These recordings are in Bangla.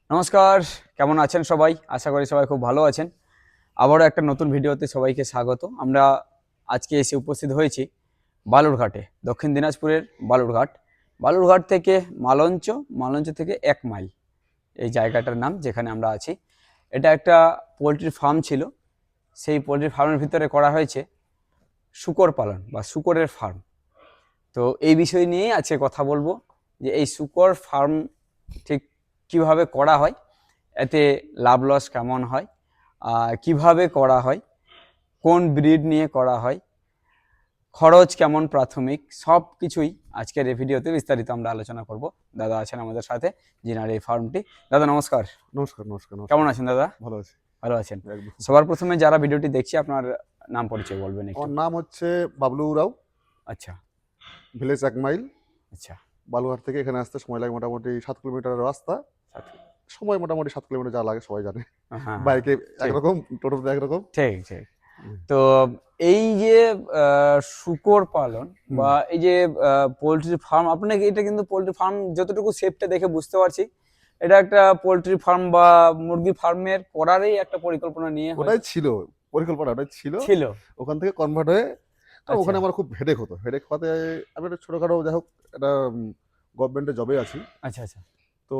নমস্কার, কেমন আছেন সবাই? আশা করি সবাই খুব ভালো আছেন। আবারও একটা নতুন ভিডিওতে সবাইকে স্বাগত। আমরা আজকে এসে উপস্থিত হয়েছি বালুরঘাটে, দক্ষিণ দিনাজপুরের বালুরঘাট। বালুরঘাট থেকে মালঞ্চ, মালঞ্চ থেকে 1 মাইল এই জায়গাটার নাম যেখানে আমরা আছি। এটা একটা পোলট্রি ফার্ম ছিল। সেই পোলট্রি ফার্মের ভিতরে করা হয়েছে শূকর পালন বা শূকরের ফার্ম। তো এই বিষয় নিয়েই আজকে কথা বলবো যে এই শূকর ফার্ম ঠিক কিভাবে করা হয়, এতে লাভ লস কেমন হয়, কিভাবে করা হয়, কোন ব্রিড নিয়ে করা হয়, খরচ কেমন প্রাথমিক, সব কিছুই আজকের এই ভিডিওতে বিস্তারিত আমরা আলোচনা করব। দাদা আছেন আমাদের সাথে, যিনার এই ফার্মটি। দাদা নমস্কার। নমস্কার নমস্কার কেমন আছেন দাদা? ভালো আছি। ভালো আছেন? একদম। সবার প্রথমে যারা ভিডিওটি দেখছি আপনার নাম পরিচয় বলবেন একটু। আমার নাম হচ্ছে বাবলু রাও, আচ্ছা ভিলেজ 1 মাইল। আচ্ছা। বালুঘাট থেকে এখানে আসতে সময় লাগে মোটামুটি 7 কিলোমিটার রাস্তা। সময় মোটামুটি 7 কিলোমিটার যা লাগে সবাই জানে। হ্যাঁ, বাইকে ঠিক। একরকম, টোটোতে একরকম। ঠিক ঠিক। তো এই যে শূকর পালন বা এই যে পোলট্রি ফার্ম, আপনাকে এটা কিন্তু পোলট্রি ফার্ম যতটুকু শেপটা দেখে বুঝতে পারছি, এটা একটা পোলট্রি ফার্ম বা মুরগি ফার্মের করারই একটা পরিকল্পনা নিয়ে ওটাই ছিল পরিকল্পনা, ওটাই ছিল। ছিল। ওখান থেকে কনভার্ট হয়ে তো আচ্ছা ওখানে আমার খুব হেডেক হতো। হেডেক হতে আমি একটা ছোটখাটো যাই হোক একটা গভর্নমেন্টের জবে আছি। আচ্ছা আচ্ছা। তো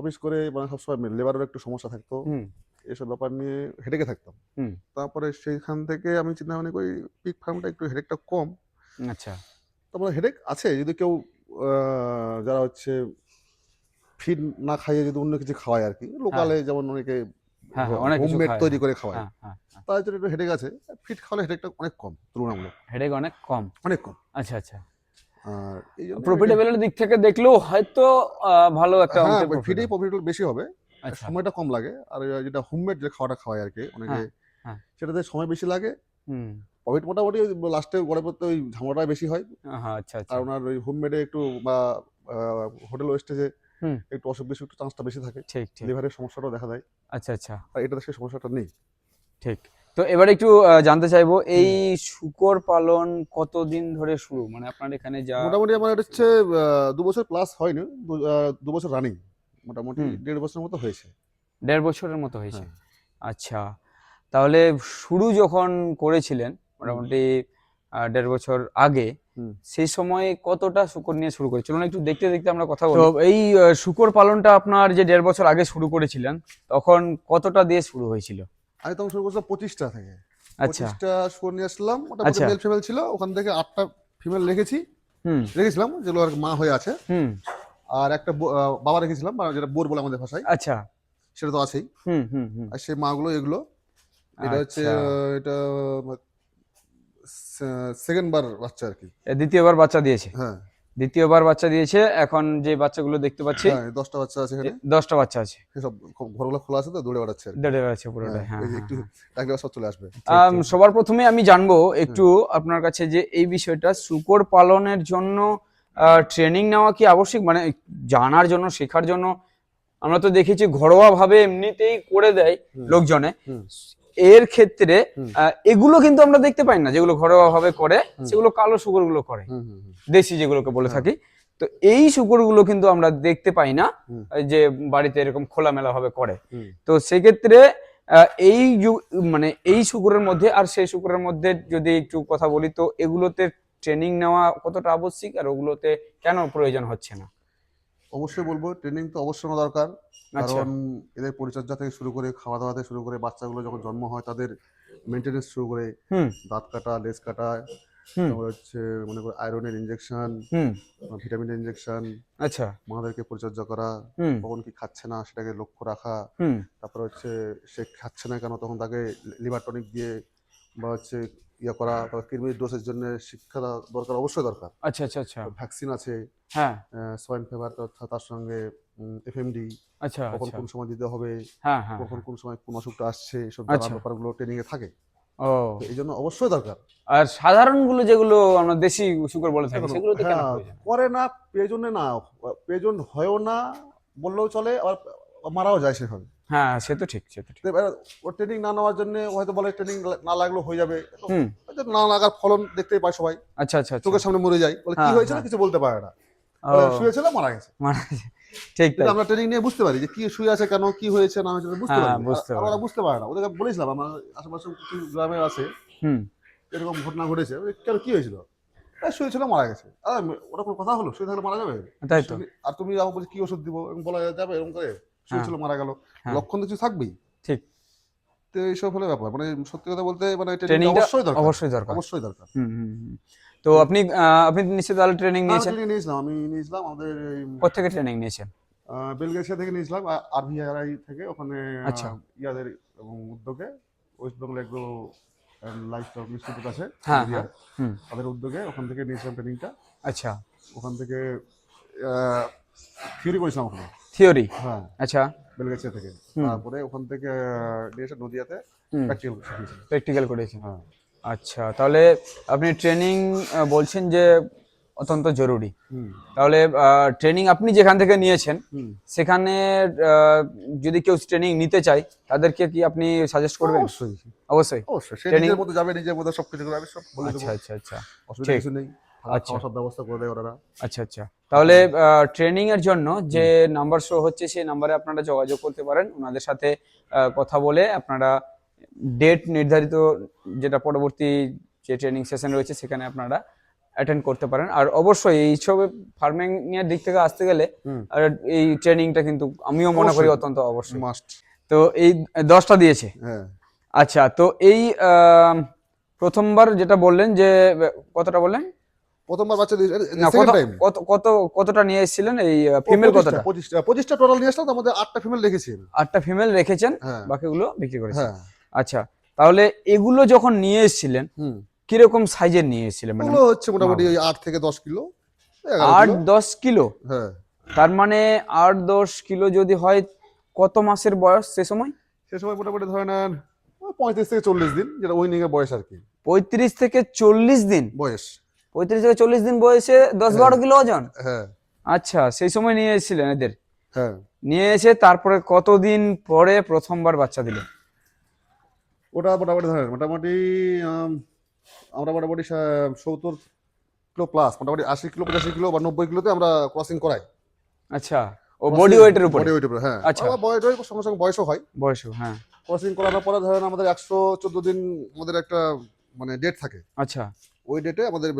অফিস করে মানে সবসময় লেবারের একটু সমস্যা থাকতো। হুম এসব ব্যাপার নিয়ে হেডেকে থাকতাম। হুম। তারপরে সেইখান থেকে আমি চিন্তা ভাবনা করি পিগ ফার্মটা একটু হেডেকটা কম। আচ্ছা। তারপরে হেডেক আছে যদি কেউ যারা হচ্ছে ফিড না খাইয়ে যদি অন্য কিছু খাওয়ায় আর কি, হ্যাঁ লোকালে যেমন অনেকে হ্যাঁ হ্যাঁ, অনেক কিছু হোমমেড খায়। তৈরি হ্যাঁ করে খাওয়ায়, হ্যাঁ হ্যাঁ হ্যাঁ। তার জন্য একটু হেডেক আছে। ফিড খাওয়ালে হেডেকটা অনেক কম তুলনামূলক, হেডেক অনেক কম। অনেক কম। আচ্ছা আচ্ছা। আর এই জন্য প্রফিটেবলের দিক থেকে দেখলেও হয়তো ভালো একটা হ্যাঁ অঙ্কের প্রফিট ফিডেই হয়। প্রফিট বেশি হবে, আচ্ছা। সময়টা কম লাগে। আর যেটা হোমমেড যে খাওয়াটা খাওয়ায় আর কি অনেকে, হ্যাঁ হ্যাঁ। সেটাতে সময় বেশি লাগে। হুম। প্রফিট মোটামুটি লাস্টে গড়ে পড়তে ওই ঝামেলাটা বেশি হয়। হ্যাঁ আচ্ছা আচ্ছা। কারণ আর ওই হোমমেডে একটু বা হোটেল ওয়েস্টেজে হুম। একটু অসুখ বিসুখ একটু চান্সটা বেশি থাকে, ঠিক ঠিক। লিভারের সমস্যাটাও দেখা দেয়। আচ্ছা আচ্ছা। আর এটাতে সেই সমস্যাটা নেই। ঠিক। তো এবার একটু জানতে চাইবো এই শূকর পালন কতদিন ধরে শুরু, মানে আপনার এখানে যা। মোটামুটি আমার এটা হচ্ছে 2 বছর প্লাস হয়নি, 2 বছর রানিং, মোটামুটি হুম। 1.5 বছরের মতো হয়েছে। 1.5 বছরের মতো হয়েছে। হ্যাঁ। আচ্ছা, তাহলে শুরু যখন করেছিলেন হুম, মোটামুটি 1.5 বছর আগে, হুম। সেই সময় কতটা শূকর নিয়ে শুরু করেছিল? চলুন একটু দেখতে দেখতে আমরা কথা বলি। তো এই শূকর পালনটা আপনার যে 1.5 বছর আগে শুরু করেছিলেন, তখন কতটা দিয়ে শুরু হয়েছিল? আমি তখন শুরু করছিলাম 25টা থেকে। আচ্ছা 25টা শুয়োর নিয়ে আসলাম, মোটামুটি আচ্ছা। মেল ফিমেল ছিল। ওখান থেকে 8টা ফিমেল হুম রেখেছিলাম যেগুলো আর মা হয়ে আছে। হুম। আর একটা বাবা রেখেছিলাম, বা যেটা বোর বলে আমাদের ভাষায়, আচ্ছা। সেটা তো আছেই। হুম হুম হুম। আর সেই মাগুলো এগুলো, এটা হচ্ছে আচ্ছা, এটা সেকেন্ড বার বাচ্চা আর কি। দ্বিতীয়বার বাচ্চা দিয়েছে। হ্যাঁ দ্বিতীয়বার বাচ্চা দিয়েছে। এখন যে বাচ্চাগুলো দেখতে পাচ্ছি, হ্যাঁ, 10টা বাচ্চা আছে এখানে। 10টা বাচ্চা আছে। সব ঘরগুলো খোলা আছে তো দৌড়ে বেড়াচ্ছে আর কি। দৌড়ে বেড়াচ্ছে হ্যাঁ, পুরোটাই। হ্যাঁ এই যে হ্যাঁ একটু হ্যাঁ। ডাকলে সব চলে আসবে। ঠিক ঠিক। সবার প্রথমে আমি জানবো হুম। একটু আপনার কাছে যে এই বিষয়টা শূকর পালনের জন্য ট্রেনিং নেওয়া কি আবশ্যিক, মানে জানার জন্য, শেখার জন্য? আমরা তো দেখেছি ঘরোয়া ভাবে এমনিতেই করে দেয় হুম, লোকজনে। হুম, এর ক্ষেত্রে হুম, এগুলো কিন্তু আমরা দেখতে পাই না, যেগুলো ঘরোয়া ভাবে করে হুম, সেগুলো কালো শূকরগুলো করে, হুম, হুম, হুম, দেশি যেগুলোকে বলে হ্যাঁ, থাকি। তো এই শূকরগুলো কিন্তু আমরা দেখতে পাই না, হুম, এই যে বাড়িতে এরকম খোলামেলা ভাবে করে। হুম। তো সেক্ষেত্রে এই মানে এই শূকরের মধ্যে আর সেই শূকরের মধ্যে যদি একটু কথা বলি, তো এগুলোতে ট্রেনিং নেওয়া কতটা আবশ্যিক আর ওগুলোতে কেন প্রয়োজন হচ্ছে না? অবশ্যই বলবো ট্রেনিং তো অবশ্যই নেওয়া দরকার। আচ্ছা। কারণ এদের পরিচর্যা থেকে শুরু করে খাওয়া দাওয়া থেকে শুরু করে বাচ্চাগুলো যখন জন্ম হয় তাদের মেনটেনেন্স শুরু করে হুম দাঁত কাটা, লেজ কাটা, হুম তারপরে হচ্ছে মনে করো আয়রনের ইঞ্জেকশন, হুম। ভিটামিনের ইঞ্জেকশন, আচ্ছা। মাদেরকে পরিচর্যা করা, হুম কখন কি খাচ্ছে না সেটাকে লক্ষ্য রাখা। হুম। তারপরে হচ্ছে সে খাচ্ছে না কেন, তখন তাকে লিভার টনিক দিয়ে বা হচ্ছে ইয়ে করা, তারপর কৃমির ডোজের জন্য শিক্ষা দরকার, অবশ্যই দরকার। আচ্ছা আচ্ছা আচ্ছা। ভ্যাকসিন আছে, হ্যাঁ। সোয়াইন ফিভার, তার সঙ্গে এফএমডি, আচ্ছা কখন আচ্ছা। কোন সময় দিতে হবে, হ্যাঁ হ্যাঁ কখন হ্যাঁ। কোন সময় কোন অসুখটা আসছে, এসব জানার আচ্ছা। ব্যাপারগুলো ট্রেনিংয়ে থাকে। ও। তো এই জন্য অবশ্যই দরকার। আর সাধারণ গুলো যেগুলো আমরা দেশি শূকর বলে থাকি, দেখুন, সেগুলোতে কেন হ্যাঁ, প্রয়োজন? করে না প্রয়োজনে না, প্রয়োজন হয়ও না বললেও চলে, আবার মারাও যায় সেভাবে। হ্যাঁ সে তো ঠিক, সে তো ঠিক। তো এবার ওর ট্রেনিং না নেওয়ার জন্য হয়তো বলে ট্রেনিং না লাগলেও হয়ে যাবে। তো হুম। হয়তো না লাগার ফলন দেখতেই পায় সবাই, আচ্ছা আচ্ছা আচ্ছা। চোখের সামনে মরে যায়, বলে কি হ্যাঁ হয়েছিল হ্যাঁ। কিছু বলতে পারে না, ও বলে শুয়েছিল মারা গেছে। মারা গেছে। ঠিক কিন্তু তাই। আমরা ট্রেনিং নিয়ে বুঝতে পারি যে কি শুয়ে আছে, কেন কি হয়েছে না হয়েছে বুঝতে হ্যাঁ, পারি। বুঝতে আর পারি। ওরা বুঝতে পারে না, ওদেরকে বলেছিলাম আমার আশেপাশে কিছু গ্রামে আছে হুম, এরকম ঘটনা ঘটেছে, কেন কি হয়েছিল, শুয়েছিল মারা গেছে। ওটা কোনো কথা হলো, শুয়ে থাকলে মারা যাবে? তাই তো। আর তুমি আমার বলছি কি ওষুধ দিব, এরকম বলা যাবে এরকম করে? হ্যাঁ, শুয়েছিল মারা গেল, হ্যাঁ, লক্ষণ তো কিছু থাকবেই। ঠিক। তো এইসব হলে ব্যাপার, মানে সত্যি কথা বলতে মানে ট্রেনিংটা ট্রেনিংটা অবশ্যই দরকার, অবশ্যই দরকার। অবশ্যই দরকার। হুম, হুম, হুম। তো আপনি নিশ্চয়ই তাহলে ট্রেনিং হ্যাঁ, আমি নিয়েছেন? ট্রেনিং নিয়েছিলাম, আমাদের এই কোত্থেকে ট্রেনিং নিয়েছেন? বেলগেছিয়া থেকে নিয়েছিলাম, আরভিআরআই থেকে, ওখানে আচ্ছা। ইয়াদের এবং উদ্যোগে, West Bengal agro and livestock institute আছে হ্যাঁ, হ্যাঁ। নদিয়ার, হুম, তাদের উদ্যোগে ওখান থেকে নিয়েছিলাম ট্রেনিংটা। আচ্ছা। ওখান থেকে থিওরি করেছিলাম ওখানে। থিওরি? হ্যাঁ, আচ্ছা। বেলগেছিয়া থেকে। হুম, তারপরে ওখান থেকে নিয়ে এসে নদিয়াতে হুম। প্র্যাকটিক্যাল শিখিয়েছিলাম। প্র্যাকটিক্যাল করেছেন। হ্যাঁ। আচ্ছা, তাহলে আপনি ট্রেনিং বলছেন যে অত্যন্ত জরুরি। হুম। তাহলে ট্রেনিং আপনি যেখান থেকে নিয়েছেন, হুম। সেখানে আ যদি কেউ ট্রেনিং নিতে চায়, তাদেরকে কি আপনি সাজেস্ট করবেন? অবশ্যই, অবশ্যই। অবশ্যই। সে ট্রেনিং নিজের মতো যাবে, নিজের মতো সবকিছু করবে, আমি সব বলে দেবো। আচ্ছা, আচ্ছা, আচ্ছা। অসুবিধা ঠিক। কিছু নেই। থাকা আচ্ছা, খাওয়া সব ব্যবস্থা করে দেয় ওনারা। আচ্ছা, আচ্ছা। তাহলে ট্রেনিং এর জন্য যে হুম। নাম্বার শো হচ্ছে, সেই নাম্বারে আপনারা যোগাযোগ করতে পারেন। উনাদের সাথে কথা বলে আপনারা ডেট নির্ধারিত, যেটা পরবর্তী যে ট্রেনিং সেশন রয়েছে সেখানে আপনারা অ্যাটেন্ড করতে পারেন। আর অবশ্যই এইসব ফার্মিং এর দিক থেকে আসতে গেলে হুম। আর এই ট্রেনিংটা কিন্তু আমিও মনে করি অবশ্যই অত্যন্ত অবশ্যই। মাস্ট। তো এই 10টা দিয়েছে। হ্যাঁ। আচ্ছা, তো এই প্রথমবার যেটা বললেন যে কতটা বললেন? প্রথমবার বাচ্চা দিয়েছে, না, কত সেকেন্ড টাইম কত কত কতটা নিয়ে এসেছিলেন? এই ও ফিমেল 25টা, কতটা? 25টা টোটাল নিয়ে আসলাম, তার মধ্যে 8টা ফিমেল রেখেছি আমি। 8টা ফিমেল রেখেছেন, হ্যাঁ, বাকিগুলো বিক্রি করেছেন। হ্যাঁ। আচ্ছা, তাহলে এগুলো যখন নিয়ে এসেছিলেন, হুম। কিরকম সাইজের নিয়ে এসেছিলেন? মানে ওগুলো হচ্ছে মোটামুটি ওই 8 থেকে 10 কিলো, 11 কিলো। 8-10 কিলো? হ্যাঁ। তার মানে 8-10 কিলো যদি হয়, কত মাসের বয়স সে সময়? সে সময় মোটামুটি ধরে নেন 35 থেকে 40 দিন, যেটা উইনিং এর বয়স আরকি। 35 থেকে 40 দিন? বয়স। 35 থেকে 40 দিন বয়সে 10-12 কিলো ওজন? হ্যাঁ, আচ্ছা, সেই সময় নিয়ে এসেছিলেন এদের? হ্যাঁ। নিয়ে এসে তারপরে কতদিন পরে প্রথমবার বাচ্চা দিল? ওটা মোটামুটি ধরেন মোটামুটি আম আমরা মোটামুটি 70 কিলো প্লাস, মোটামুটি 80 কিলো, 85 কিলো বা 90 কিলোতে আমরা ক্রসিং করাই। আচ্ছা, ও বডি ওয়েটের উপরে? বডি ওয়েটের উপরে, হ্যাঁ। আচ্ছা, আবার বয়স সঙ্গে সঙ্গে বয়সও হয়। বয়সও, হ্যাঁ। ক্রসিং করানোর পরে ধরেন আমাদের 114 দিন আমাদের একটা মানে ডেট থাকে। আচ্ছা, ওই ডেটে আমাদের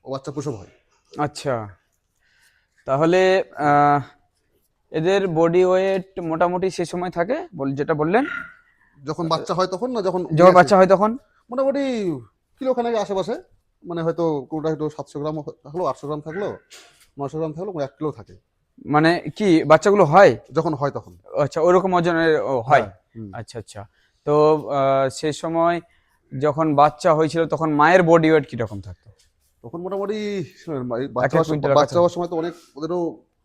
বাচ্চা প্রসব হয়। আচ্ছা। তাহলে আহ, এদের বডি ওয়েট মোটামুটি সে সময় থাকে যেটা বললেন, যখন বাচ্চা হয় তখন, না যখন যখন বাচ্চা হয় তখন? মোটামুটি কিলোখানেক আশেপাশে, মানে হয়তো কোনোটা হয়তো 700 গ্রাম থাকলো, 800 গ্রাম থাকলো, 900 গ্রাম থাকলো, 1 কিলো থাকে মানে কি বাচ্চাগুলো হয়? যখন হয় তখন। আচ্ছা, ওরকম ওজনের হয়? হ্যাঁ। হুম। আচ্ছা, আচ্ছা। তো সে সময় যখন বাচ্চা হয়েছিল তখন মায়ের বডি ওয়েট কিরকম থাকতো? তখন মোটামুটি শুনেন, এক এক কুইন্টালের বাচ্চা কাছাকাছি? হওয়ার সময় তো অনেক ওদেরও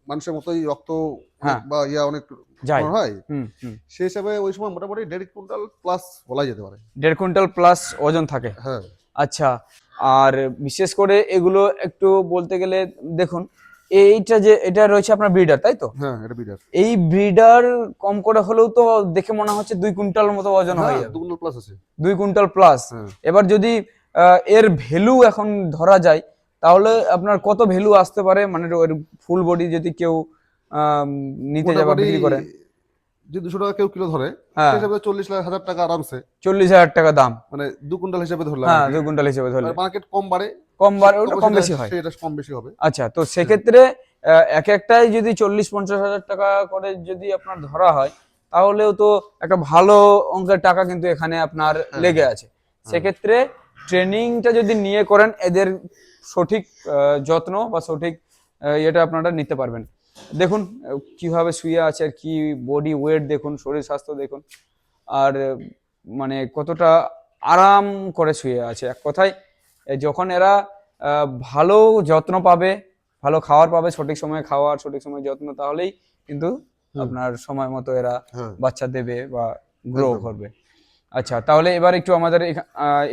মানুষের মতোই রক্ত অনেক হ্যাঁ, বা অনেক যায়। হয়। হুম, হুম। সেই হিসাবে ওই সময় মোটামুটি 1.5 কুইন্টাল প্লাস বলা যেতে পারে। 1.5 কুইন্টাল প্লাস ওজন থাকে? হ্যাঁ। আচ্ছা। আর বিশেষ করে এগুলো একটু বলতে গেলে, দেখুন এইটা যে এটা রয়েছে আপনার ব্রিডার, তাই তো? হ্যাঁ, এটা বিডার। এই ব্রিডার কম করে হলেও তো দেখে মনে হচ্ছে 2 কুইন্টাল মতো ওজন হ্যাঁ, হয়ে যাবে। 2 কুইন্টাল প্লাস আছে। 2 কুইন্টাল প্লাস। হ্যাঁ। এবার যদি এর ভ্যালু এখন ধরা যায়, তাহলে আপনার কত ভ্যালু আসতে পারে? মানে ওর ফুল বডি যদি কেউ আম, নিতে যাবে মোটামুটি বিক্রি করে? যে 200 টাকা কেউ কিলো ধরে, হ্যাঁ, সেই হিসাবে 40,000 টাকা আরামসে। 40,000 টাকা দাম। মানে 2 কুইন্টাল হিসাবে ধরলাম হ্যাঁ, আরকি। 2 কুইন্টাল হিসেবে ধরলে মার্কেট কম বাড়ে, কম বার, ওটা তখন কম বেশি হয়। সেটা কম বেশি হবে। আচ্ছা, তো সেক্ষেত্রে এক একটাই যদি 40-50 হাজার টাকা করে যদি আপনার ধরা হয়, তাহলেও তো একটা ভালো অঙ্কের টাকা কিন্তু এখানে আপনার হ্যাঁ, লেগে আছে। হ্যাঁ। সেক্ষেত্রে ট্রেনিংটা যদি নিয়ে করেন, এদের সঠিক যত্ন বা সঠিক এটা আপনারা নিতে পারবেন। দেখুন কিভাবে শুয়ে আছে, আর কি বডি ওয়েট দেখুন, শরীর স্বাস্থ্য দেখুন, আর মানে কতটা আরাম করে শুয়ে আছে। এক কথায় যখন এরা ভালো যত্ন পাবে, ভালো খাবার পাবে, সঠিক সময়ে খাওয়ার, সঠিক সময়ে যত্ন, তাহলেই কিন্তু হুম। আপনার সময় মতো এরা হ্যাঁ, বাচ্চা দেবে বা গ্রো একদম। করবে। আচ্ছা, তাহলে এবার একটু আমাদের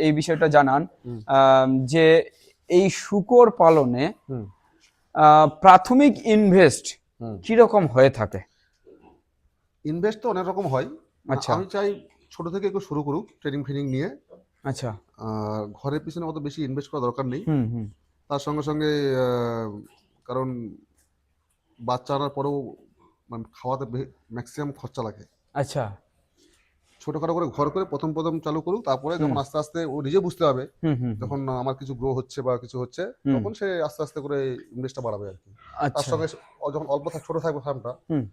এই বিষয়টা জানান হুম। যে এই শূকর পালনে হুম। প্রাথমিক ইনভেস্ট হুম। কিরকম হয়ে থাকে? ইনভেস্ট তো অনেক রকম হয়। আচ্ছা, আমি চাই ছোট থেকে একটু শুরু করুক ট্রেনিং ফ্রেনিং নিয়ে। আচ্ছা। ঘরের পিছনে অত বেশি ইনভেস্ট করা দরকার নেই। হুম, হুম। তার সঙ্গে সঙ্গে কারণ বাচ্চা আনার পরেও মানে খাওয়াতে ম্যাক্সিমাম খরচা লাগে। আচ্ছা। ছোটখাটো করে ঘর করে প্রথম প্রথম চালু করুক, তারপরে যখন আস্তে আস্তে ও নিজে বুঝতে হবে হুম হুম হুম। যখন আমার কিছু গ্রো হচ্ছে বা কিছু হচ্ছে, হুম। তখন সে আস্তে আস্তে করে ইনভেস্টটা বাড়াবে আর কি। তার আচ্ছা। সঙ্গে ও যখন ছোট থাকবে ফার্মটা, হুম।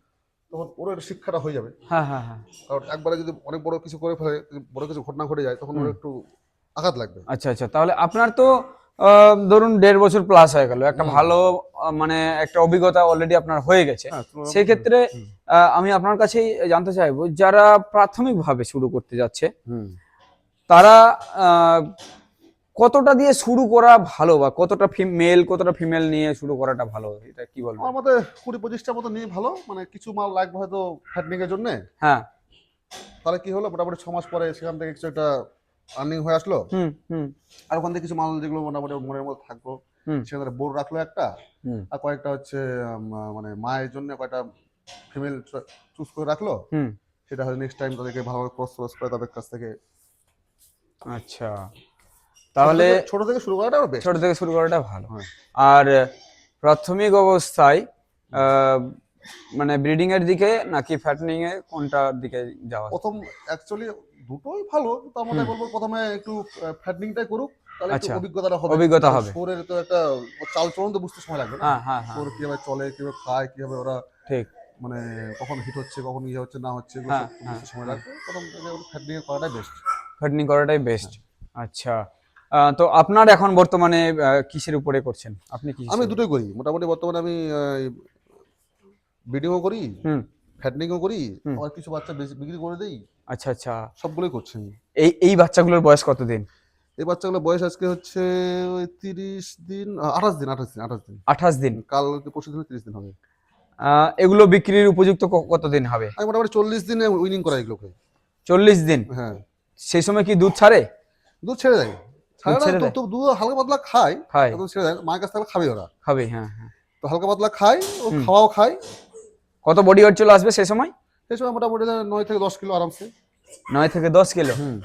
তখন ওর একটা শিক্ষাটা হয়ে যাবে। হ্যাঁ হ্যাঁ হ্যাঁ। কারণ একবারে যদি অনেক বড় কিছু করে ফেলে, যদি বড় কিছু ঘটনা ঘটে যায়, তখন ওর একটু আঘাত লাগবে। আচ্ছা আচ্ছা, তাহলে আপনার তো ধরুন 1.5 বছর প্লাস হয়ে গেল, একটা ভালো মানে একটা অভিজ্ঞতা অলরেডি আপনার হয়ে গেছে। হ্যাঁ, সেই ক্ষেত্রে আমি আপনার কাছেই জানতে চাইবো, যারা প্রাথমিকভাবে শুরু করতে যাচ্ছে তারা কতটা দিয়ে শুরু করা ভালো, বা কতটা মেল কতটা ফিমেল নিয়ে শুরু করাটা ভালো, এটা কি বলবো? আমার মতে 20-25টার মতো নিয়ে ভালো, মানে কিছু মাল লাগবে হয়তো ফ্যাটনিং এর জন্য। হ্যাঁ। তাহলে কি হলো, মোটামুটি 6 মাস পরে সেখান থেকে কিছু একটা আর্নিং হয়ে আসলো। হুম হুম আর ওখান থেকে কিছু মাল যেগুলো মোটামুটি ওর মনের মধ্যে থাকলো, হুম সেখানে বোর রাখলো একটা, হুম আর কয়েকটা হচ্ছে মানে মায়ের জন্য কয়েকটা ফিমেল চুজ করে রাখলো। হুম। সেটা হয়তো নেক্সট টাইম তাদেরকে ভালোভাবে ক্রস করে তাদের কাছ থেকে। আচ্ছা, তাহলে ছোট থেকে শুরু করাটা বেস্ট। ছোট থেকে শুরু করাটা ভালো। হ্যাঁ। আর প্রাথমিক অবস্থায় মানে ব্রিডিং এর দিকে নাকি ফ্যাটনিং এর কোনটার দিকে যাওয়া? প্রথম অ্যাকচুয়ালি দুটোই ভালো, তো আমরা বলবো প্রথমে একটু ফ্যাটনিংটাই করুক, তাহলে একটু আচ্ছা, অভিজ্ঞতাটা হবে। অভিজ্ঞতা হবে। শোরের তো একটা চাল চলন তো বুঝতে সময় লাগবে না। হ্যাঁ হ্যাঁ হ্যাঁ, শোর কিভাবে চলে, কিভাবে খায়, কিভাবে ওরা ঠিক। মানে কখন হিট হচ্ছে, কখন ইয়ে হচ্ছে না হচ্ছে, এগুলো হ্যাঁ সব হ্যাঁ বুঝতে সময় হ্যাঁ, লাগবে। প্রথম থেকে ফ্যাটনিং করাটাই বেস্ট। ফ্যাটনিং করাটাই বেস্ট। আচ্ছা, তো আপনার এখন বর্তমানে কিসের উপরে করছেন, আপনি কি? আমি দুটোই করি মোটামুটি। বর্তমানে আমি ব্রিডিংও করি, হুম ফ্যাটনিংও করি, হুম। আবার কিছু বাচ্চা বিক্রি করে দেই। আচ্ছা আচ্ছা, সবগুলোই করছি আমি। এই এই বাচ্চাগুলোর বয়স কতদিন? এই বাচ্চাগুলোর বয়স আজকে হচ্ছে ওই 30 দিন, 28 দিন। 28 দিন। কালকে পরশু দিনে 30 দিন হবে। এগুলো বিক্রির উপযুক্ত কতদিন হবে? আমি মোটামুটি 40 দিনে উইনিং করাই এগুলোকে। 40 দিন? হ্যাঁ। সেই সময় কি দুধ ছাড়ে? দুধ ছেড়ে দেয়, ছাড়ে না ছেড়ে তো, দেয়? তো দুধ হালকা পাতলা খায়, খায়? একদম ছেড়ে দেয়, মায়ের কাছ থেকে খাবে ওরা। খাবে, হ্যাঁ হ্যাঁ। তো হালকা পাতলা খায়, ও হুম। খাওয়াও খায়। কত বডি ওয়েট চলে আসবে সেই সময়? সেই সময় মোটামুটি 9 থেকে 10 কিলো আরামসে। 9 থেকে 10 কিলো? হুম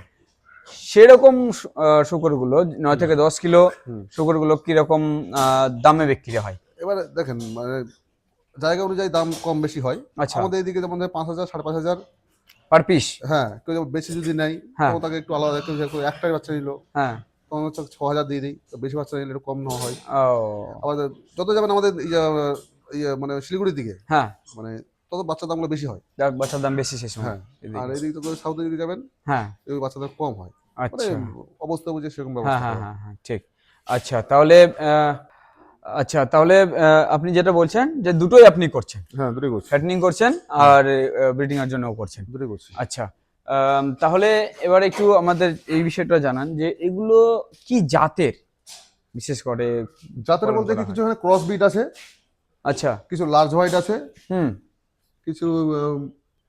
সেরকম শুকরগুলো 9 থেকে 10 কিলো হুম। শুকরগুলো কিরকম দামে বিক্রি হয়? এবারে দেখেন, মানে জায়গা অনুযায়ী দাম কম বেশি হয়। আচ্ছা, আমাদের এদিকে যেমন 5,000 5,500। Per piece? হ্যাঁ, কেউ যেমন বেশি যদি নেয়, হ্যাঁ তখন তাকে একটু আলাদা, কেউ যেহেতু একটাই বাচ্চা নিল, হ্যাঁ। তখন হচ্ছে 6,000 দিয়ে দিই। তো বেশি বাচ্চা নিলে একটু কম নেওয়া হয়। ও, আমাদের যত যাবেন আমাদের মানে শিলিগুড়ির দিকে, হ্যাঁ, মানে তত বাচ্চার দামগুলো বেশি হয়। বাচ্চার দাম বেশি সেই সময় হ্যাঁ। আর এদিকে। এদিকে তো সাউথে যদি যাবেন, হ্যাঁ। ওই বাচ্চাদের কম হয়। মানে আচ্ছা। অবস্থা বুঝে সেরকম হ্যাঁ ব্যবস্থা হ্যাঁ করা হয়। হ্যাঁ হ্যাঁ, ঠিক। আচ্ছা তাহলে আচ্ছা তাহলে আপনি যেটা বলছেন যে দুটোই আপনি করছেন, হ্যাঁ, দুটোই করছি। ফ্যাটনিং করছেন আর ব্রিডিং এর জন্যও করছেন। দুটোই করছি। আচ্ছা, তাহলে এবার একটু আমাদের এই বিষয়টা জানান যে এগুলো কি জাতের, বিশেষ করে জাতের পালন বলতে করা কি, হয়? কিছু এখানে ক্রস বিট আছে, আচ্ছা। কিছু লার্জ হোয়াইট আছে, হুম কিছু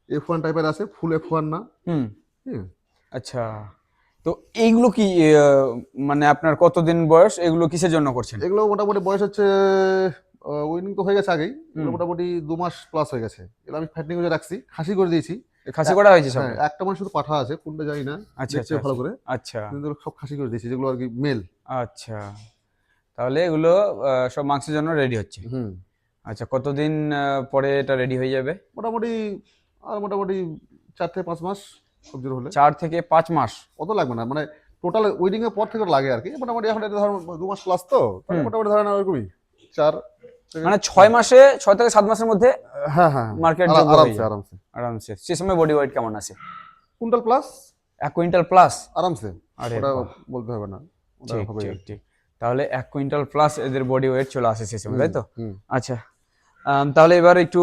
F1 টাইপের আছে, ফুল F1 না। হুম। হুম। আচ্ছা, তো এইগুলো কি মানে আপনার কতদিন বয়স, এগুলো কিসের জন্য করছেন? এগুলো মোটামুটি বয়স হচ্ছে, উইনিং তো হয়ে গেছে আগেই, এগুলো হুম। মোটামুটি 2 মাস প্লাস হয়ে গেছে। এগুলো আমি ফ্যাটনিং করে রাখছি, খাসি করে দিয়েছি। খাসি করা হয়েছে সব? হ্যাঁ, একটা মানে শুধু পাঠা আছে, কোনটা জানি না, আচ্ছা দেখতে আচ্ছা ভালো করে। আচ্ছা কিন্তু সব খাসি করে দিয়েছি, যেগুলো আর কি মেল। আচ্ছা, তাহলে এগুলো সব মাংসের জন্য রেডি হচ্ছে। হুম। আচ্ছা, কতদিন পরে এটা রেডি হয়ে যাবে? মোটামুটি আর মোটামুটি 4 থেকে 5 মাস সবজির হলে। 4 থেকে 5 মাস? অত লাগবে না, মানে টোটাল উইডিং এর পর থেকে লাগে আর কি। মোটামুটি এখন এটা ধরুন 2 মাস প্লাস, তো তাহলে হুম। মোটামুটি ধরেন ওরকমই 4 থেকে। মানে 6 মাসে, 6 থেকে 7 মাসের মধ্যে হ্যাঁ হ্যাঁ, মার্কেট যোগ্য হয়ে আরামসে যায় আরামসে। আরামসে। সে সময় বডি ওয়েট কেমন আছে? Quintal plus 1 quintal plus? আরামসে। আরে ওটা বাহ, বলতে হবে না, ওটা ঠিক হবে। ঠিক ঠিক। তাহলে 1 কুইন্টাল প্লাস এদের বডি ওয়েট চলে আসে সে সময়, তাই তো? হুম আচ্ছা, তাহলে এবার একটু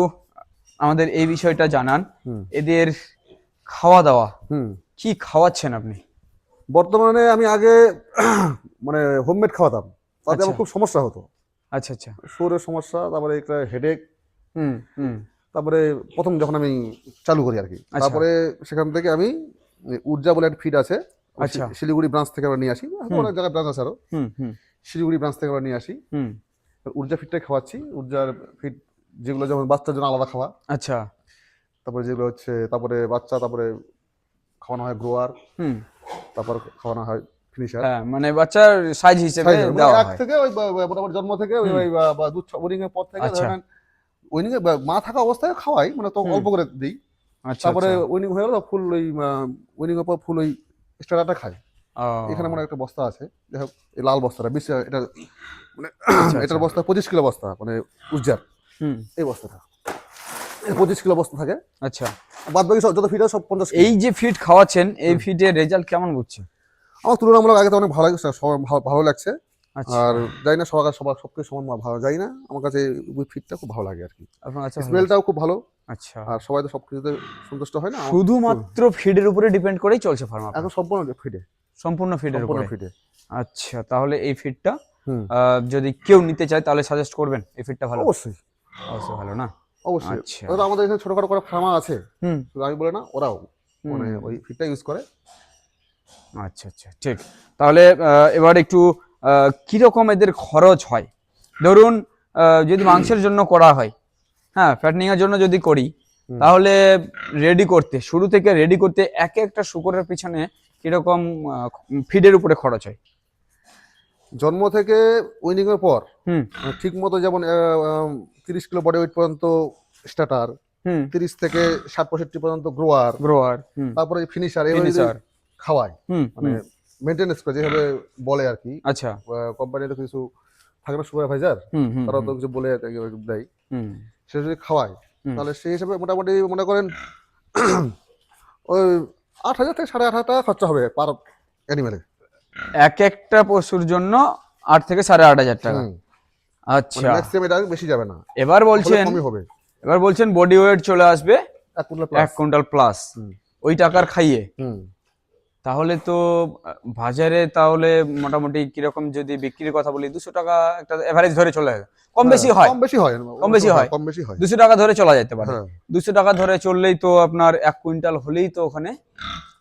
আমাদের এই বিষয়টা জানান, হুম এদের খাওয়া দাওয়া হুম। কি খাওয়াচ্ছেন আপনি? বর্তমানে আমি আগে মানে হোমমেড খাওয়াতাম, তাতে আচ্ছা আমার খুব সমস্যা হতো। আচ্ছা আচ্ছা। শরীরের সমস্যা, তারপরে একটা হেডেক। হুম হুম। তারপরে প্রথম যখন আমি চালু করি আর কি, আচ্ছা। তারপরে সেখান থেকে আমি ঊর্জা বলে একটা ফিড আছে, আচ্ছা। শিলিগুড়ি ব্রাঞ্চ থেকে আমরা নিয়ে আসি, অনেক জায়গায় ব্রাঞ্চ আছে আরো। হুম হুম শিলিগুড়ি ব্রাঞ্চ থেকে আমরা নিয়ে আসি। হুম। ঊর্জা ফিডটাই খাওয়াচ্ছি। ঊর্জার ফিড যেগুলো যেমন বাচ্চার জন্য আলাদা খাওয়া, আচ্ছা। তারপরে যেগুলো হচ্ছে, তারপরে বাচ্চা, তারপরে খাওয়ানো হয় গ্রোয়ার, হুম। তারপর খাওয়ানো হয় ফিনিশার। হ্যাঁ, মানে বাচ্চার সাইজ হিসেবে দেওয়া এক হয়। থেকে ওই মোটামুটি জন্ম থেকে ওই হুম। বা দুধ বোরিং এর পর থেকে আচ্ছা। ধরেন উইনিং এ মা থাকা অবস্থায় খাওয়াই, মানে তো হুম। অল্প করে দিই। আচ্ছা তারপরে আচ্ছা। উইনিং হয়ে গেল ফুল ওই উইনিং এর পর ফুল ওই স্টার্টারটা খায়। ও এখানে মনে হয় একটা বস্তা আছে, যাই হোক এই লাল বস্তাটা বেশি এটা মানে আচ্ছা আচ্ছা। এটার বস্তা 25 কিলো বস্তা, মানে উজ্জার হুম। এই বস্তাটা 25 কিলো বস্তা থাকে। আচ্ছা, বাদ বাকি সব যত ফিড আছে সব 50 কিলো। এই যে ফিড খাওয়াচ্ছেন এই ফিডের রেজাল্ট কেমন বুঝছে? আমার তুলনামূলক আগে তো অনেক ভালো লাগছে, সবার ভালো লাগছে। আচ্ছা, আর জানি না সবার সবকে সমান ভালো যাই না, আমার কাছে ওই ফিডটা খুব ভালো লাগে আর কি। আপনার কাছে ভালো লাগছে? স্মেলটাও খুব ভালো। আচ্ছা, আর সবাই তো সবকিছুতে সন্তুষ্ট হয় না, শুধুমাত্র ফিডের উপরে ডিপেন্ড করেই চলছে ফার্ম আপনার? এখন সম্পূর্ণ ফিডে, সম্পূর্ণ ফিডের সম্পূর্ণ উপরে? ফিডে। আচ্ছা, তাহলে এই ফিডটা হুম, যদি কেউ নিতে চায় তাহলে সাজেস্ট করবেন এই ফিডটা ভালো? অবশ্যই অবশ্যই ভালো না? অবশ্যই। আচ্ছা। ওরা আমাদের এখানে ছোটখাটো করে ফার্মা আছে, হুম। শুধু আমি বলে না, ওরাও মানে হুম। ওই ফিডটা ইউজ করে। আচ্ছা আচ্ছা, ঠিক। তাহলে এবার একটু কিরকম এদের খরচ হয়? ধরুন যদি মাংসের জন্য করা হয়, হ্যাঁ, ফ্যাটনিং এর জন্য যদি করি, তাহলে রেডি করতে, শুরু থেকে রেডি করতে এক একটা শুকরের পিছনে কিরকম ফিডের উপরে খরচ হয়? জন্ম থেকে উইনিং এর পর হুম ঠিক মতো যেমন 30 কিলো বডি ওয়েট পর্যন্ত স্টার্টার, হুম। 30 থেকে 60-65 পর্যন্ত গ্রোয়ার, গ্রোয়ার। হুম। তারপরে ফিনিশার, এইভাবে যদি ফিনিশার। খাওয়ায়, হুম মানে হুম। মেনটেনেন্স করে যেভাবে বলে আর কি। আচ্ছা। কোম্পানিতে কিছু থাকে না সুপারভাইজার, হুম হুম তারা হুম তো কিছু বলে দেয়, হুম সে যদি খাওয়ায় হুম। তাহলে সেই হিসাবে মোটামুটি মনে করেন ওই 8,000 থেকে 8,500 টাকা খরচা হবে পার অ্যানিমেলে। এক একটা পশুর জন্য 8 থেকে 8,500 টাকা? মানে আচ্ছা, ম্যাক্সিমাম এটা বেশি যাবে না, এবার হলে বলছেন, কমই হবে। বডি ওয়েট চলে আসবে 1 কুইন্টাল 1 প্লাস। কুইন্টাল প্লাস হুম ওই টাকার খাইয়ে। হুম। তাহলে তো বাজারে তাহলে মোটামুটি কিরকম যদি বিক্রির কথা বলি, 200 টাকা একটা এভারেজ ধরে চলে যায়, কম হ্যাঁ, বেশি হয়? কম বেশি হয়, কম অবশ্য বেশি হ্যাঁ, হয়? কম বেশি হয়। 200 টাকা ধরে চলা যেতে পারে? হ্যাঁ, 200 টাকা ধরে চললেই তো আপনার 1 কুইন্টাল হলেই তো ওখানে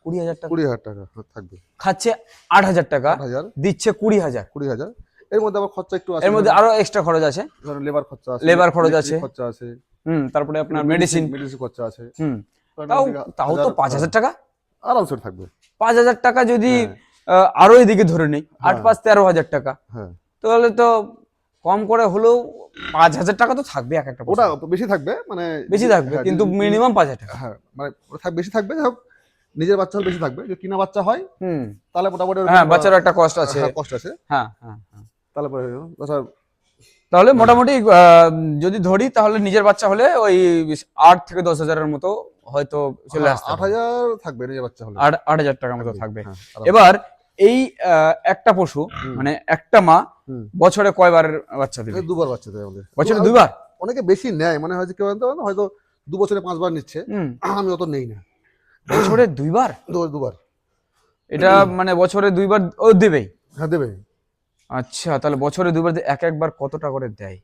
20,000 টাকা। 20,000 টাকা থাকবে। খাচ্ছে 8,000 টাকা, 8,000, দিচ্ছে 20,000। 20,000। এর মধ্যে আবার খরচা একটু আছে, এর মধ্যে আরো এক্সট্রা খরচ আছে? ধরেন লেবার খরচা আছে, লেবার খরচ ইলেকট্রিক আছে। খরচা আছে, হুম, তারপরে আপনার মেডিসিন। মেডিসিন খরচা আছে। হুম। ধরেন তাও ওদিকে তাও তো 5,000 টাকা। আরামসে থাকবে। 5,000 টাকা যদি হ্যাঁ আরো এদিকে ধরে নেই, 8 হ্যাঁ 5 13,000 টাকা, হ্যাঁ, তাহলে তো কম করে হলেও 5,000 টাকা তো থাকবে এক একটা ওটা পশুর। বেশি থাকবে, মানে বেশি থাকবে হ্যাঁ, কিন্তু মিনিমাম 5,000 টাকা। হ্যাঁ মানে ওটা বেশি থাকবে। যাই হোক, নিজের বাচ্চা হলে বেশি থাকবে, যদি কিনা বাচ্চা হয় হুম। তাহলে মোটামুটি ওরকম হ্যাঁ, বাচ্চারও একটা কষ্ট আছে। হ্যাঁ কষ্ট আছে। হ্যাঁ হ্যাঁ হ্যাঁ। তাহলে পরে তাছাড়া তাহলে মোটামুটি যদি ধরি তাহলে নিজের বাচ্চা হলে ওই 8 থেকে 10,000-এর মতো হয়তো চলে আসতে পারে। 8,000 থাকবে নিজের বাচ্চা হলে। 8,000 টাকার মতো থাকবে। হ্যাঁ, আরামসে। এবার এই একটা পশু, মানে একটা মা হুম। বছরে কয়বার বাচ্চা দেবে? এই দুবার বাচ্চা দেয় আমাদের। বছরে 2 বার? অনেকে বেশি নেয়, মানে হয়তো কেউ জানতে পারে না, হয়তো 2 বছরে 5 বার নিচ্ছে, হুম। আমি অত নেই না। বছরে 2 বার? দুবার। এটা মানে বছরে 2 বার ও দেবেই? হ্যাঁ দেবে। আচ্ছা, তাহলে বছরে 2 বার এক একবার কত টাকা করে দেয়?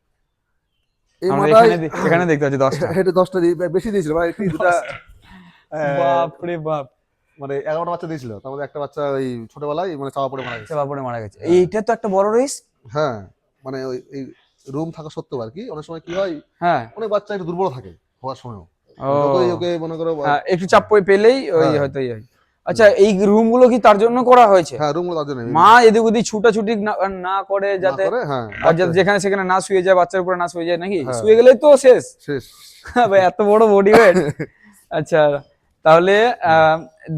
এই আমরা মাথায় এখানে দেখতে পাচ্ছি 10টা। হেটে 10টা বেশি দিয়েছিল, মানে একটু দুটা বাপ রে বাপ। মানে 11টা বাচ্চা দিয়েছিল, তার মধ্যে একটা বাচ্চা ওই ছোটবেলায় মানে চাওয়া পড়ে মারা গেছে। সেবা পড়ে মারা গেছে। এইটা তো একটা বড় রিস্ক। হ্যাঁ, মানে ওই এই রুম থাকা সত্ত্বেও আর কি, অনেক সময় কি হয়, হ্যাঁ। অনেক বাচ্চা একটু দুর্বল থাকে হওয়ার সময়ও, ও। যতই ওকে মনে করো হ্যাঁ, একটু চাপ পেলেই ওই হ্যাঁ। হয়তো হয়। আচ্ছা, এই রুম গুলো কি তার জন্য করা হয়েছে? হ্যাঁ রুমগুলো তার জন্য মা এদিক ওদিক ছুটাছুটি না করে, না যাতে করে, হ্যাঁ আর যাতে যেখানে সেখানে না শুয়ে যায়, বাচ্চার উপরে না শুয়ে যায় নাকি? হ্যাঁ। শুয়ে গেলেই তো শেষ। শেষ। ভাই এত বড় বডি ওয়েট। আচ্ছা, তাহলে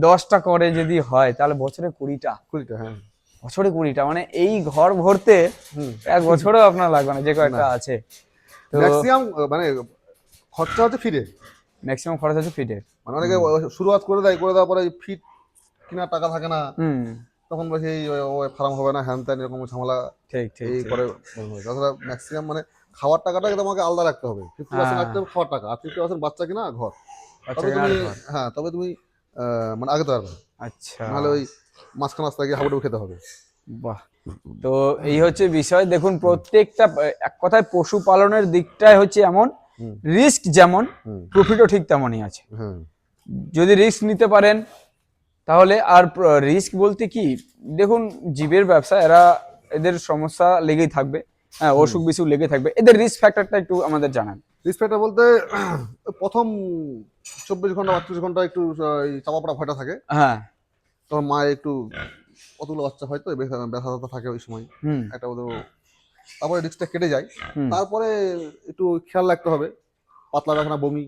10টা করে যদি হয় তাহলে বছরে 20টা। 20টা, হ্যাঁ। বছরে 20টা মানে এই ঘর ভরতে হুম। এক বছরও আপনার লাগবে না, যে কয়েকটা না। আছে। তো ম্যাক্সিমাম মানে খরচা হচ্ছে ফিরে, ম্যাক্সিমাম খরচ আছে ফিডের। মানে অনেকে শুরুয়াত করে দেয়, করে দেওয়ার পরে ফিট কেনার টাকা থাকে না, হুম। তখন বলছে এই ফার্ম হবে না, হ্যান ত্যান এরকম ঝামেলা ঠিক ঠিক এই ঠিক। করে বন্ধ হয়। তাছাড়া ম্যাক্সিমাম মানে খাওয়ার টাকাটা তোমাকে আলাদা রাখতে হবে, 50% রাখতে হবে খাওয়ার টাকা, আর 50% বাচ্চা কিনা ঘর, আচ্ছা, তবে তুমি হ্যাঁ তবে তুমি মানে আগে তো পারবে, আচ্ছা। নাহলে ওই মাঝখানে রাস্তায় গিয়ে হাবুডুবু খেতে হবে। বাহ। তো এই হচ্ছে বিষয়। দেখুন, প্রত্যেকটা এক কথায় পশুপালনের দিকটাই হচ্ছে এমন, হুম রিস্ক যেমন হুম প্রফিটও ঠিক তেমনই আছে। হ্যাঁ যদি রিস্ক নিতে পারেন তাহলে, আর রিস্ক বলতে কি, দেখুন জীবের ব্যবসা, এদের সমস্যা লেগেই থাকবে, হ্যাঁ, অসুখ বিসুখ লেগে থাকবে। এদের রিস্ক ফ্যাক্টরটা একটু আমাদের জানান। রিস্পেক্টটা বলতে প্রথম 24 ঘন্টা 38 ঘন্টা একটু চাপা পড়া ভয়টা থাকে, হ্যাঁ। তখন মা একটু কতগুলো বাচ্চা হয় তো ব্যথা ব্যথা থাকে ওই সময় হুম একটা ওদের, তারপরে রিস্কটা কেটে যায়। হুম তারপরে একটু খেয়াল রাখতে হবে, পাতলা পায়খানা বমি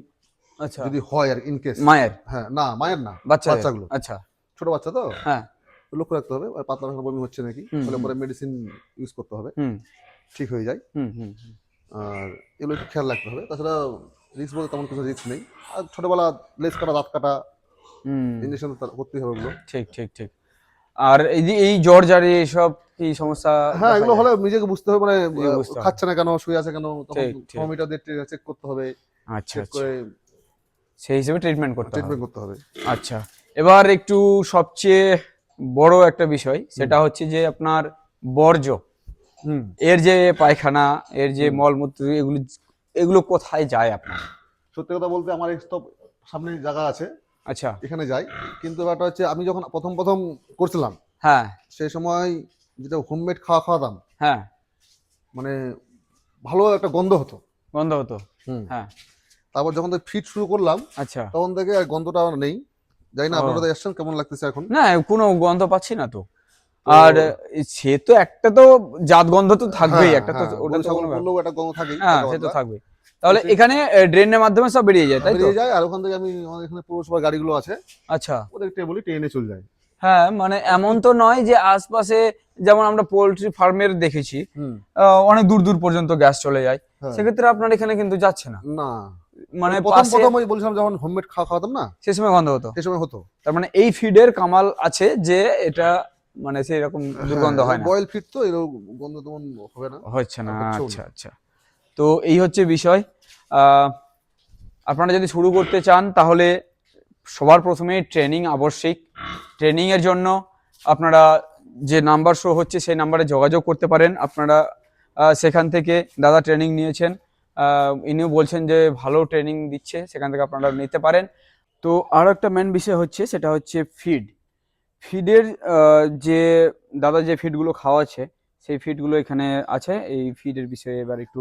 আচ্ছা, যদি হয় আর ইন কেস, মায়ের হ্যাঁ না মায়ের না, বাচ্চাদের? বাচ্চাগুলো, আচ্ছা, ছোট বাচ্চা তো হ্যাঁ, লক্ষ্য রাখতে হবে আর পাতলা পায়খানা বমি হচ্ছে নাকি, হুম, হলে হুম, পরে মেডিসিন ইউজ করতে হবে, হুম, ঠিক হয়ে যায়। হুম, হুম, হুম, আর এগুলো একটু খেয়াল রাখতে হবে। তাছাড়া রিস্ক বলতে তেমন কিছু রিস্ক নেই। আর ছোটবেলা লেজ কাটা, দাঁত কাটা, হুম, ইঞ্জেকশন করতেই হবে ওগুলো। ঠিক ঠিক ঠিক। আর এই যে এই জ্বর জারি এসব কি সমস্যা হ্যাঁ, দেখা এগুলো যায়? হলে নিজেকে বুঝতে হবে, মানে নিজে বুঝতে হবে। খাচ্ছে না কেন, শুয়ে আছে কেন, তখন ঠিক ঠিক। থার্মোমিটার দিয়ে চেক করতে হবে, আচ্ছা চেক আচ্ছা, করে সেই হিসেবে ট্রিটমেন্ট করতে হবে। ট্রিটমেন্ট করতে হবে। আচ্ছা, এবার একটু সবচেয়ে বড় একটা বিষয়, হুম সেটা হচ্ছে যে আপনার বর্জ্য, হুম এর যে পায়খানা, এর যে হুম। মলমূত্র, এগুলো এগুলো কোথায় যায় আপনার? সত্যি কথা বলতে আমার এক তো সামনে জায়গা আছে, আচ্ছা, এখানে যাই। কিন্তু ব্যাপারটা হচ্ছে আমি যখন প্রথম প্রথম করছিলাম হ্যাঁ, সেই সময় যেটা হোমমেড খাওয়াতাম, হ্যাঁ, মানে ভালো একটা গন্ধ হতো। বন্ধ হতো, হুম। হ্যাঁ, তারপর যখন থেকে ফিট শুরু করলাম আচ্ছা, তখন থেকে আর গন্ধটা আর নেই। জানি না আপনারা তো ও, এসছেন কেমন লাগতেছে এখন। না কোনো গন্ধ পাচ্ছি না তো। তো আর সে তো একটা তো জাত গন্ধ তো থাকবেই, হ্যাঁ একটা তো, হ্যাঁ, ওটা গরু তো ছাগল কোনো ব্যাপার। করলেও একটা গন্ধ থাকেই হ্যাঁ, হালকা সে তো পাতলা। থাকবে। তো তাহলে এখানে ড্রেনের মাধ্যমে সব বেরিয়ে যায়, তাই তো? বেরিয়ে যায়, আর ওখান থেকে আমি আমাদের এখানে পৌরসভার গাড়িগুলো আছে, আচ্ছা, ওদেরকে বলি ট্রেনে চলে যায়। হ্যাঁ, মানে এমন তো নয় যে আশপাশে, যেমন আমরা পোল্ট্রি ফার্মের দেখেছি, হুম। অনেক দূর দূর পর্যন্ত গ্যাস চলে যায়, হ্যাঁ। সেক্ষেত্রে আপনার এখানে কিন্তু যাচ্ছে না, না, মানে ওই প্রথম পাশে প্রথম ওই বলছিলাম যখন হোমমেড খাওয়াতাম না, সে সময় গন্ধ হতো। সেই সময় হতো। তার মানে এই ফিডের কামাল আছে যে এটা মানে সেই রকম হ্যাঁ, দুর্গন্ধ হয় না, বয়েল ফিট তো এরকম গন্ধ তেমন হবে না, হচ্ছে আর না। হচ্ছেও আচ্ছা না। আচ্ছা, তো এই হচ্ছে বিষয়। আহ, আপনারা যদি শুরু করতে চান তাহলে সবার প্রথমে ট্রেনিং আবশ্যিক। ট্রেনিং এর জন্য আপনারা যে নাম্বার শো হচ্ছে সেই নাম্বারে যোগাযোগ করতে পারেন। আপনারা সেখান থেকে, দাদা ট্রেনিং নিয়েছেন, ইনিও বলছেন যে ভালো ট্রেনিং দিচ্ছে, সেখান থেকে আপনারা নিতে পারেন। তো আরো একটা মেন বিষয় হচ্ছে, সেটা হচ্ছে ফিড। ফিডের যে দাদা যে ফিডগুলো খাওয়াচ্ছে, সেই ফিডগুলো এখানে আছে। এই ফিডের বিষয়ে এবার একটু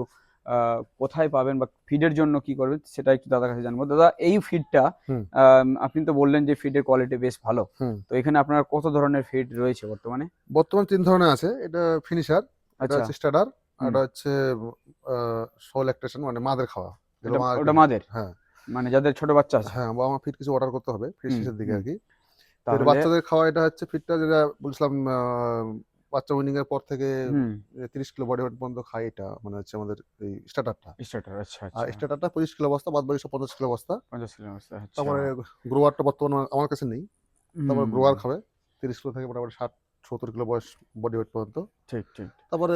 কোথায় পাবেন বা ফিডের জন্য কি করবেন সেটা একটু দাদার কাছে জানবো। দাদা, এই ফিডটা হুম আপনি তো বললেন যে ফিডের কোয়ালিটি বেশ ভালো, হুম। তো এখানে আপনার কত ধরনের ফিড রয়েছে বর্তমানে? বর্তমান 3 ধরনের আছে। এটা ফিনিশার, এটা আচ্ছা, হচ্ছে স্টার্টার, আর হুম, এটা হচ্ছে সোল ল্যাকটেশন, মানে মাদের খাওয়া, যেগুলো এটা মা আর কি। ওটা মাদের, হ্যাঁ মানে যাদের ছোট বাচ্চা আছে? হ্যাঁ, বা আমার ফিট কিছু অর্ডার করতে হবে ফিট হুম শেষের দিকে হুম, আর কি। তো এটা তাহলে বাচ্চাদের খাওয়া, এটা হচ্ছে ফিটটা যেটা বলছিলাম, বাচ্চা উইনিং এর পর থেকে হুম, 30 কিলো বডি ওয়েট পর্যন্ত খায়, এটা মানে হচ্ছে আমাদের এই স্টার্টারটা। স্টার্টার, আচ্ছা আর আচ্ছা, স্টার্টারটা 25 কিলো বস্তা, বাদ বাকি সব 50 কিলো বস্তা। 50 কিলো অবস্থা, আচ্ছা, তারপরে গ্রোয়ারটা বর্তমানে আমার কাছে নেই। তারপরে হুম, গ্রোয়ার খাবে 30 কিলো থেকে মোটামুটি 60-70 কিলো বয়স বডি ওয়েট পর্যন্ত। ঠিক ঠিক। তারপরে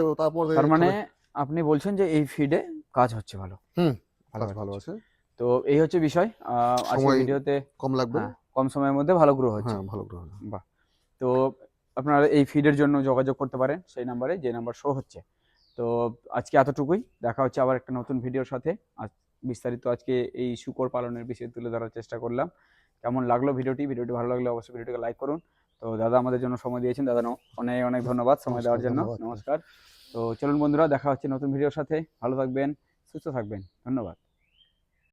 তার মানে খাবে। আপনি বলছেন যে এই ফিডে কাজ হচ্ছে ভালো, হুম, ভালো কাজ কাজ ভালো হচ্ছে। আছে। তো এই হচ্ছে বিষয় আজকের সময় ভিডিওতে। কম লাগবে। হ্যাঁ, কম সময়ের মধ্যে ভালো গ্রো হচ্ছে। হ্যাঁ, ভালো গ্রহ। বাহ! তো আপনারা এই ফিডের জন্য যোগাযোগ করতে পারেন সেই নাম্বারে, যে নাম্বার শো হচ্ছে। তো আজকে এতটুকুই। দেখা হচ্ছে আবার একটা নতুন ভিডিওর সাথে। আজ বিস্তারিত আজকে এই শূকর পালনের বিষয়ে তুলে ধরার চেষ্টা করলাম। কেমন লাগলো ভিডিওটি? ভিডিওটি ভালো লাগলে অবশ্যই ভিডিওটিকে লাইক করুন। তো দাদা আমাদের জন্য সময় দিয়েছেন। দাদা অনেক অনেক ধন্যবাদ সময় নমস্কার, দেওয়ার জন্য। ধন্যবাদ। নমস্কার। তো চলুন বন্ধুরা, দেখা হচ্ছে নতুন ভিডিওর সাথে। ভালো থাকবেন, সুস্থ থাকবেন। ধন্যবাদ।